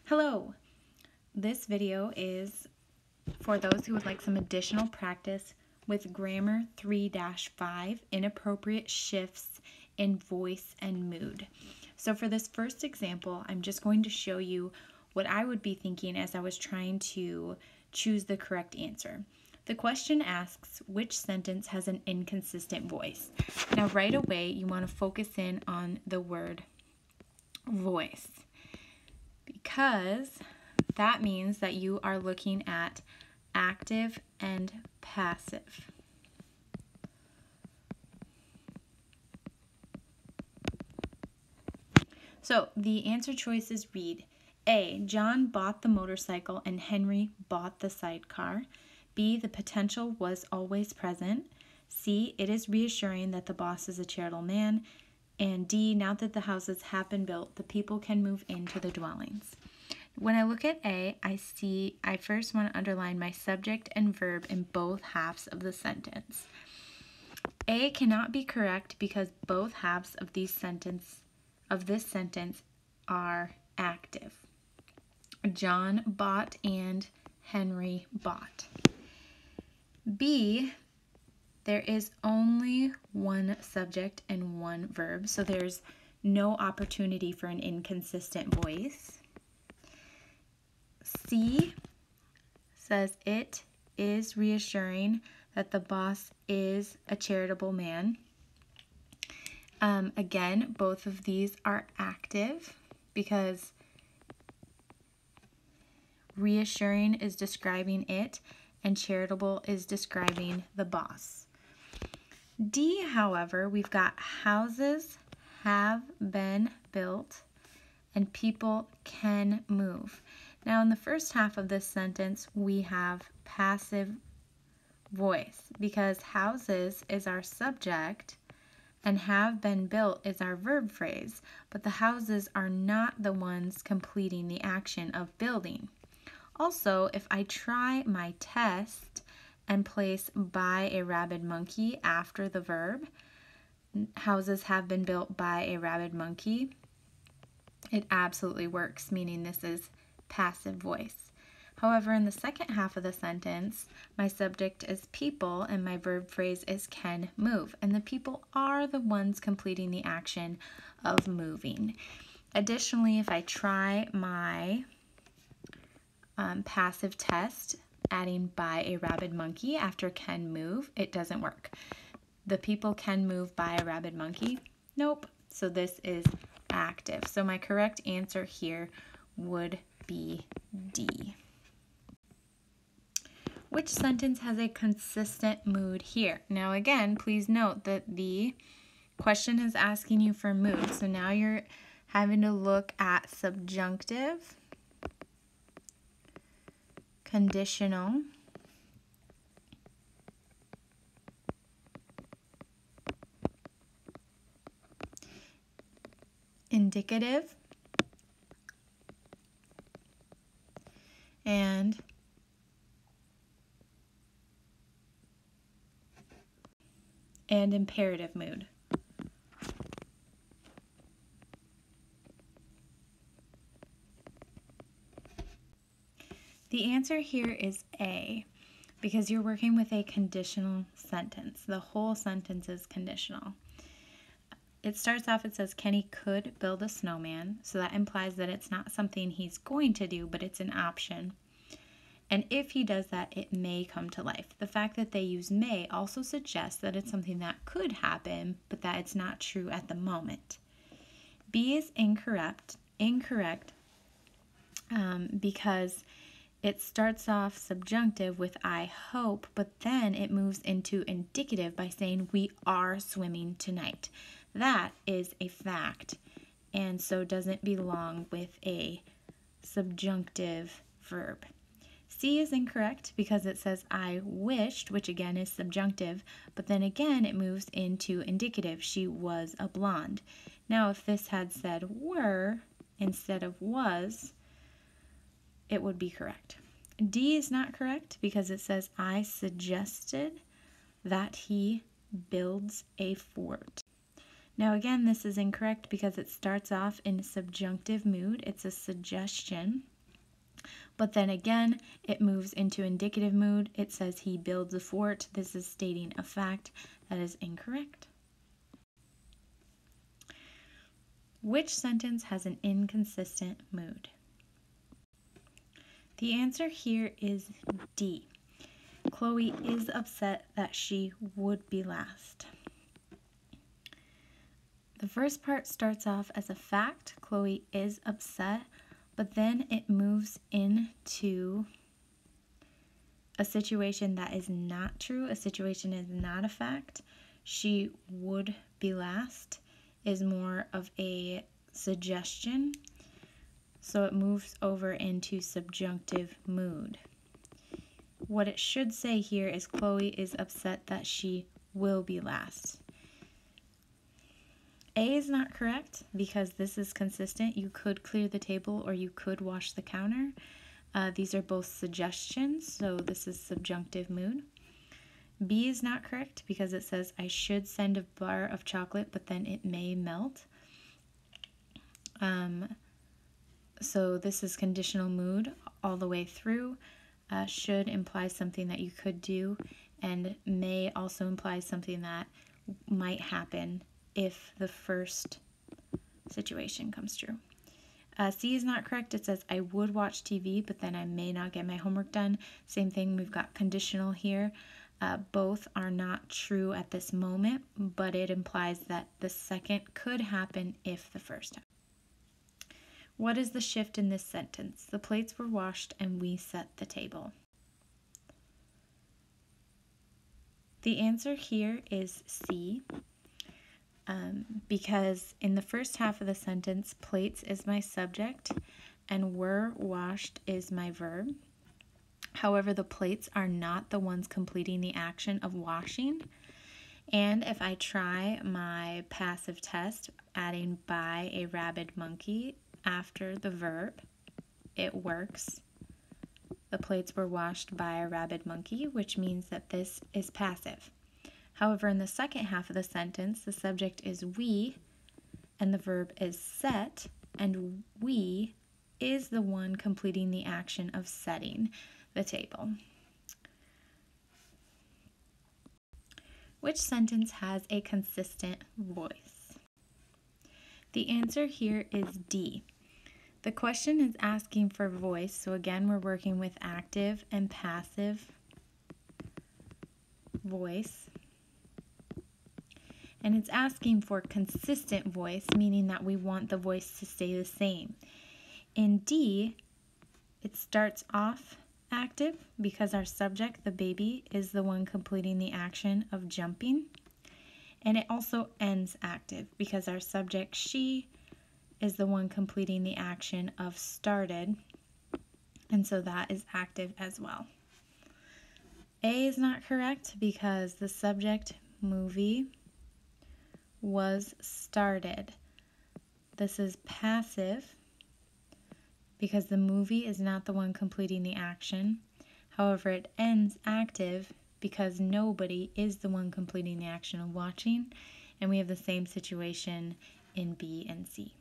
Hello! This video is for those who would like some additional practice with Grammar 3-5, Inappropriate Shifts in Voice and Mood. So for this first example, I'm just going to show you what I would be thinking as I was trying to choose the correct answer. The question asks, which sentence has an inconsistent voice? Now right away, you want to focus in on the word voice, because that means that you are looking at active and passive. So the answer choices read: A, John bought the motorcycle and Henry bought the sidecar. B, the potential was always present. C, it is reassuring that the boss is a charitable man. And D, now that the houses have been built, the people can move into the dwellings. When I look at A, I first want to underline my subject and verb in both halves of the sentence. A cannot be correct because both halves of this sentence are active. John bought and Henry bought. B, there is only one subject and one verb, so there's no opportunity for an inconsistent voice. C says it is reassuring that the boss is a charitable man. Again, both of these are active because reassuring is describing it and charitable is describing the boss. D, however, we've got houses have been built and people can move. Now in the first half of this sentence, we have passive voice because houses is our subject and have been built is our verb phrase, but the houses are not the ones completing the action of building. Also, if I try my test and place by a rabid monkey after the verb, houses have been built by a rabid monkey, it absolutely works, meaning this is passive voice. However, in the second half of the sentence, my subject is people and my verb phrase is can move, and the people are the ones completing the action of moving. Additionally, if I try my passive test, adding by a rabid monkey after can move, it doesn't work. The people can move by a rabid monkey? Nope. So this is active. So my correct answer here would be D. Which sentence has a consistent mood here? Now again, please note that the question is asking you for mood. So now you're having to look at subjunctive, conditional, indicative, and imperative mood. The answer here is A, because you're working with a conditional sentence. The whole sentence is conditional. It starts off, it says Kenny could build a snowman, so that implies that it's not something he's going to do, but it's an option. And if he does that, it may come to life. The fact that they use may also suggests that it's something that could happen, but that it's not true at the moment. B is incorrect because it starts off subjunctive with I hope, but then it moves into indicative by saying we are swimming tonight. That is a fact, and so doesn't belong with a subjunctive verb. C is incorrect because it says I wished, which again is subjunctive, but then again it moves into indicative. She was a blonde. Now if this had said were instead of was, it would be correct. D is not correct because it says I suggested that he builds a fort. Now again, this is incorrect because it starts off in subjunctive mood. It's a suggestion. But then again, it moves into indicative mood. It says he builds a fort. This is stating a fact. That is incorrect. Which sentence has an inconsistent mood? The answer here is D. Chloe is upset that she would be last. The first part starts off as a fact. Chloe is upset, but then it moves into a situation that is not true. A situation is not a fact. She would be last is more of a suggestion. So it moves over into subjunctive mood. What it should say here is Chloe is upset that she will be last. A is not correct because this is consistent. You could clear the table or you could wash the counter. These are both suggestions, so this is subjunctive mood. B is not correct because it says I should send a bar of chocolate, but then it may melt. So this is conditional mood all the way through. Should imply something that you could do, and may also imply something that might happen if the first situation comes true. C is not correct. It says I would watch TV, but then I may not get my homework done. Same thing, we've got conditional here. Both are not true at this moment, but it implies that the second could happen if the first happened. What is the shift in this sentence? The plates were washed and we set the table. The answer here is C. Because in the first half of the sentence, plates is my subject and were washed is my verb. However, the plates are not the ones completing the action of washing. And if I try my passive test, adding by a rabid monkey after the verb, it works. The plates were washed by a rabid monkey, which means that this is passive. However, in the second half of the sentence, the subject is we, and the verb is set, and we is the one completing the action of setting the table. Which sentence has a consistent voice? The answer here is D. The question is asking for voice, so again, we're working with active and passive voice. And it's asking for consistent voice, meaning that we want the voice to stay the same. In D, it starts off active because our subject, the baby, is the one completing the action of jumping. And it also ends active because our subject, she, is the one completing the action of started. And so that is active as well. A is not correct because the subject, movie, was started. This is passive because the movie is not the one completing the action. However, it ends active because nobody is the one completing the action of watching, and we have the same situation in B and C.